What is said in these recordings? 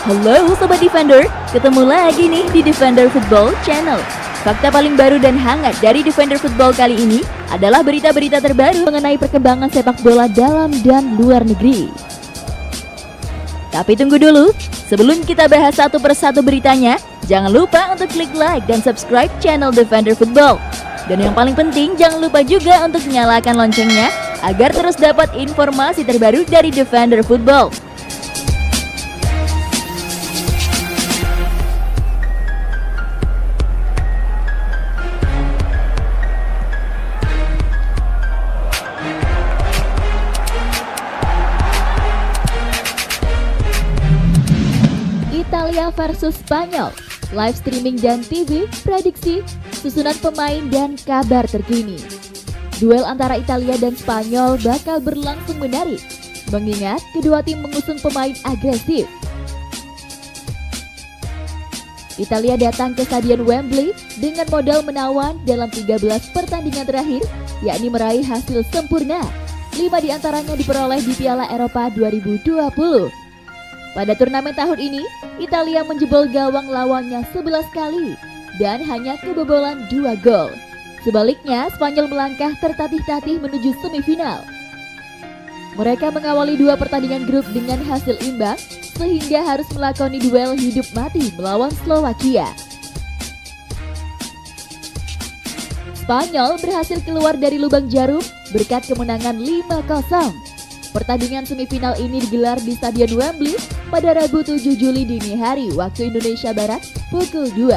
Halo Sobat Defender, ketemu lagi nih di Defender Football Channel. Fakta paling baru dan hangat dari Defender Football kali ini adalah berita-berita terbaru mengenai perkembangan sepak bola dalam dan luar negeri. Tapi tunggu dulu, sebelum kita bahas satu persatu beritanya, jangan lupa untuk klik like dan subscribe channel Defender Football. Dan yang paling penting, jangan lupa juga untuk nyalakan loncengnya agar terus dapat informasi terbaru dari Defender Football. Italia versus Spanyol, live streaming dan TV, prediksi, susunan pemain dan kabar terkini. Duel antara Italia dan Spanyol bakal berlangsung menarik, mengingat kedua tim mengusung pemain agresif. Italia datang ke Stadion Wembley dengan modal menawan dalam 13 pertandingan terakhir, yakni meraih hasil sempurna. 5 diantaranya diperoleh di Piala Eropa 2020. Pada turnamen tahun ini, Italia menjebol gawang lawannya 11 kali dan hanya kebobolan 2 gol. Sebaliknya, Spanyol melangkah tertatih-tatih menuju semifinal. Mereka mengawali 2 pertandingan grup dengan hasil imbang, sehingga harus melakoni duel hidup mati melawan Slovakia. Spanyol berhasil keluar dari lubang jarum berkat kemenangan 5-0. Pertandingan semifinal ini digelar di Stadion Wembley pada Rabu 7 Juli dini hari waktu Indonesia Barat pukul 2.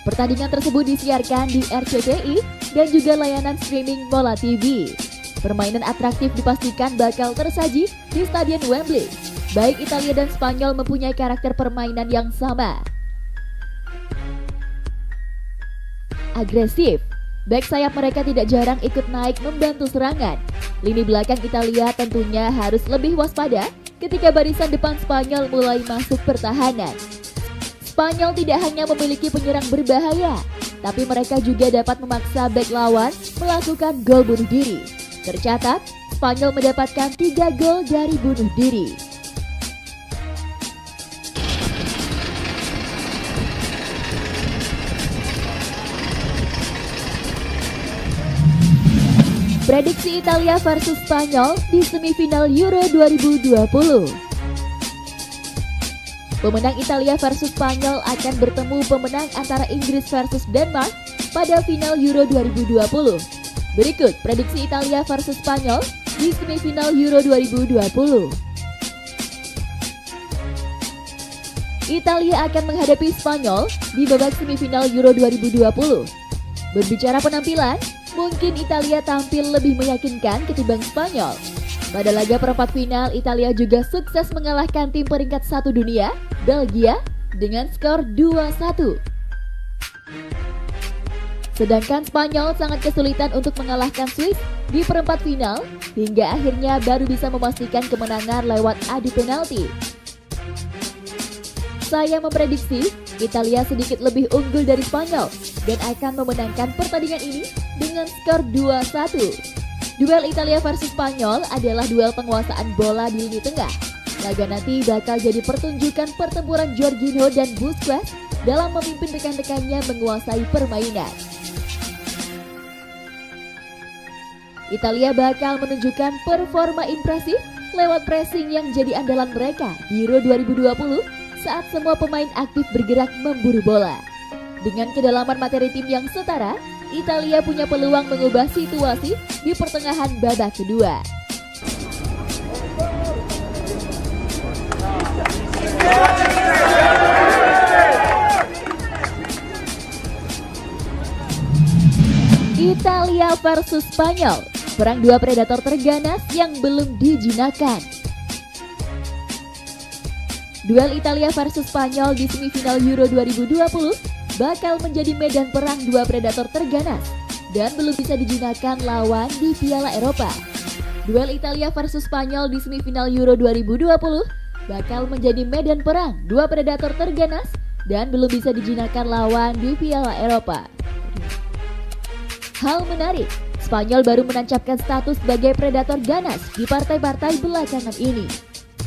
Pertandingan tersebut disiarkan di RCTI dan juga layanan streaming Mola TV. Permainan atraktif dipastikan bakal tersaji di Stadion Wembley. Baik Italia dan Spanyol mempunyai karakter permainan yang sama. Agresif, bek sayap mereka tidak jarang ikut naik membantu serangan. Lini belakang Italia tentunya harus lebih waspada ketika barisan depan Spanyol mulai masuk pertahanan. Spanyol tidak hanya memiliki penyerang berbahaya, tapi mereka juga dapat memaksa bek lawan melakukan gol bunuh diri. Tercatat, Spanyol mendapatkan 3 gol dari bunuh diri. Prediksi Italia versus Spanyol di semifinal Euro 2020. Pemenang Italia versus Spanyol akan bertemu pemenang antara Inggris versus Denmark pada final Euro 2020. Berikut prediksi Italia versus Spanyol di semifinal Euro 2020. Italia akan menghadapi Spanyol di babak semifinal Euro 2020. Berbicara penampilan, mungkin Italia tampil lebih meyakinkan ketimbang Spanyol. Pada laga perempat final, Italia juga sukses mengalahkan tim peringkat 1 dunia, Belgia, dengan skor 2-1. Sedangkan Spanyol sangat kesulitan untuk mengalahkan Swiss di perempat final, hingga akhirnya baru bisa memastikan kemenangan lewat adu penalti. Saya memprediksi Italia sedikit lebih unggul dari Spanyol dan akan memenangkan pertandingan ini dengan skor 2-1. Duel Italia versus Spanyol adalah duel penguasaan bola di lini tengah. Laga nanti bakal jadi pertunjukan pertempuran Jorginho dan Busquets dalam memimpin rekan-rekannya menguasai permainan. Italia bakal menunjukkan performa impresif lewat pressing yang jadi andalan mereka di Euro 2020 saat semua pemain aktif bergerak memburu bola. Dengan kedalaman materi tim yang setara, Italia punya peluang mengubah situasi di pertengahan babak kedua. Italia versus Spanyol, perang 2 predator terganas yang belum dijinakkan. Duel Italia versus Spanyol di semifinal Euro 2020 bakal menjadi medan perang 2 predator terganas dan belum bisa dijinakkan lawan di Piala Eropa. Duel Italia versus Spanyol di semifinal Euro 2020 bakal menjadi medan perang 2 predator terganas dan belum bisa dijinakkan lawan di Piala Eropa. Hal menarik, Spanyol baru menancapkan status sebagai predator ganas di partai-partai belakangan ini.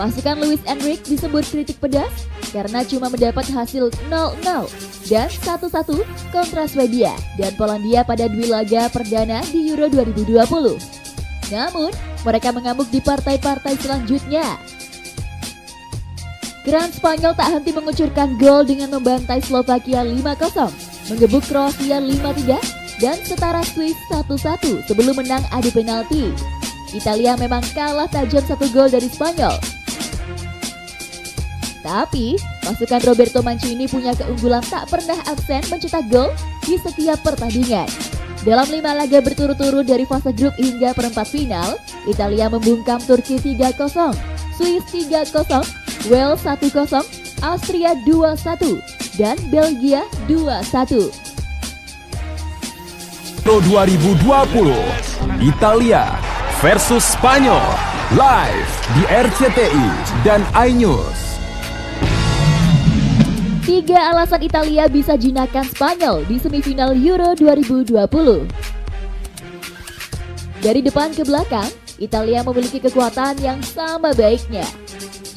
Pasukan Luis Enrique disebut kritik pedas karena cuma mendapat hasil 0-0 dan 1-1 kontra Swedia dan Polandia pada dua laga perdana di Euro 2020. Namun, mereka mengamuk di partai-partai selanjutnya. Kran Spanyol tak henti mengucurkan gol dengan membantai Slovakia 5-0, mengebuk Kroasia 5-3, dan setara Swiss 1-1 sebelum menang adu penalti. Italia memang kalah tajam 1 gol dari Spanyol. Tapi, pasukan Roberto Mancini punya keunggulan tak pernah absen mencetak gol di setiap pertandingan. Dalam 5 laga berturut-turut dari fase grup hingga perempat final, Italia membungkam Turki 3-0, Swiss 3-0, Wales 1-0, Austria 2-1, dan Belgia 2-1. Euro 2020, Italia versus Spanyol, live di RCTI dan iNews. 3 alasan Italia bisa jinakan Spanyol di semifinal Euro 2020. Dari depan ke belakang, Italia memiliki kekuatan yang sama baiknya.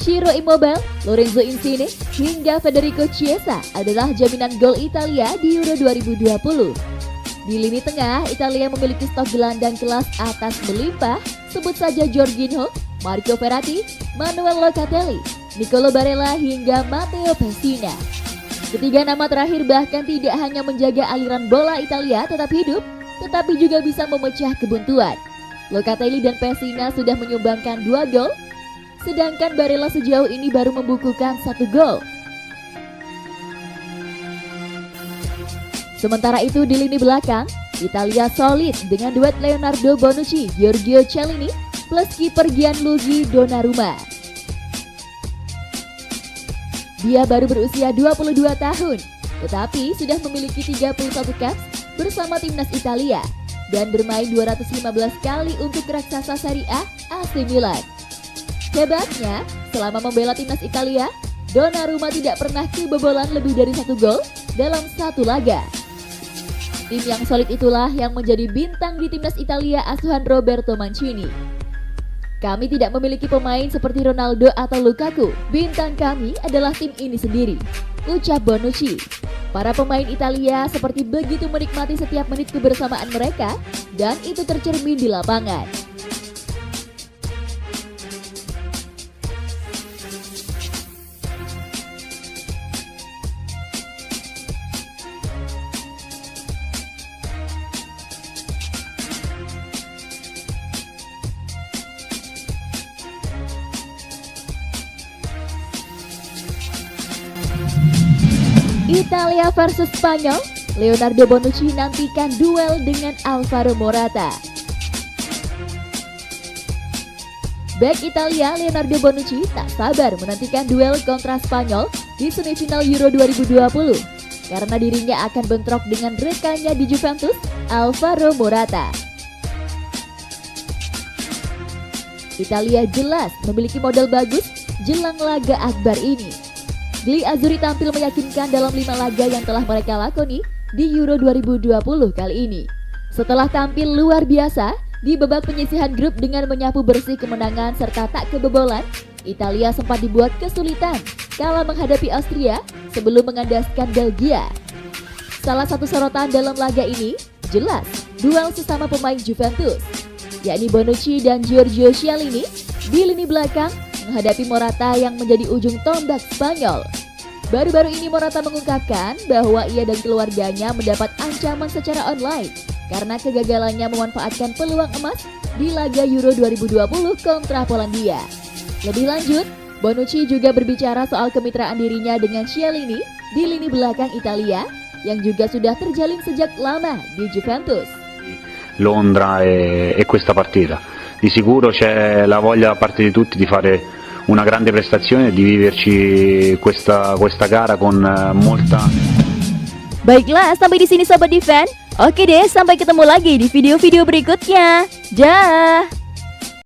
Ciro Immobile, Lorenzo Insigne, hingga Federico Chiesa adalah jaminan gol Italia di Euro 2020. Di lini tengah, Italia memiliki stok gelandang kelas atas melimpah, sebut saja Jorginho, Marco Verratti, Manuel Locatelli, Nicolo Barella hingga Matteo Pessina. Ketiga nama terakhir bahkan tidak hanya menjaga aliran bola Italia tetap hidup, tetapi juga bisa memecah kebuntuan. Locatelli dan Pessina sudah menyumbangkan 2 gol, sedangkan Barella sejauh ini baru membukukan 1 gol. Sementara itu di lini belakang, Italia solid dengan duet Leonardo Bonucci, Giorgio Chiellini, plus kiper Gianluigi Donnarumma. Dia baru berusia 22 tahun, tetapi sudah memiliki 31 caps bersama timnas Italia dan bermain 215 kali untuk raksasa Serie A AC Milan. Hebatnya, selama membela timnas Italia, Donnarumma tidak pernah kebobolan lebih dari 1 gol dalam 1 laga. Tim yang solid itulah yang menjadi bintang di timnas Italia asuhan Roberto Mancini. Kami tidak memiliki pemain seperti Ronaldo atau Lukaku. Bintang kami adalah tim ini sendiri, ucap Bonucci. Para pemain Italia seperti begitu menikmati setiap menit kebersamaan mereka, dan itu tercermin di lapangan. Italia versus Spanyol, Leonardo Bonucci nantikan duel dengan Alvaro Morata. Bek Italia Leonardo Bonucci tak sabar menantikan duel kontra Spanyol di semifinal Euro 2020 karena dirinya akan bentrok dengan rekannya di Juventus, Alvaro Morata. Italia jelas memiliki modal bagus jelang laga akbar ini. Gli Azzurri tampil meyakinkan dalam 5 laga yang telah mereka lakoni di Euro 2020 kali ini. Setelah tampil luar biasa di babak penyisihan grup dengan menyapu bersih kemenangan serta tak kebobolan, Italia sempat dibuat kesulitan kala menghadapi Austria sebelum mengandaskan Belgia. Salah satu sorotan dalam laga ini jelas duel sesama pemain Juventus, yakni Bonucci dan Giorgio Chiellini di lini belakang menghadapi Morata yang menjadi ujung tombak Spanyol. Baru-baru ini Morata mengungkapkan bahwa ia dan keluarganya mendapat ancaman secara online karena kegagalannya memanfaatkan peluang emas di laga Euro 2020 kontra Polandia. Lebih lanjut, Bonucci juga berbicara soal kemitraan dirinya dengan Chiellini di lini belakang Italia yang juga sudah terjalin sejak lama di Juventus. Londra e questa partita. Di sicuro c'è la voglia da parte di tutti di fare una grande prestazione e di viverci questa gara con molta. Baiklah, sampai di sini Sobat Defend. Oke deh, sampai ketemu lagi di video-video berikutnya. Dah.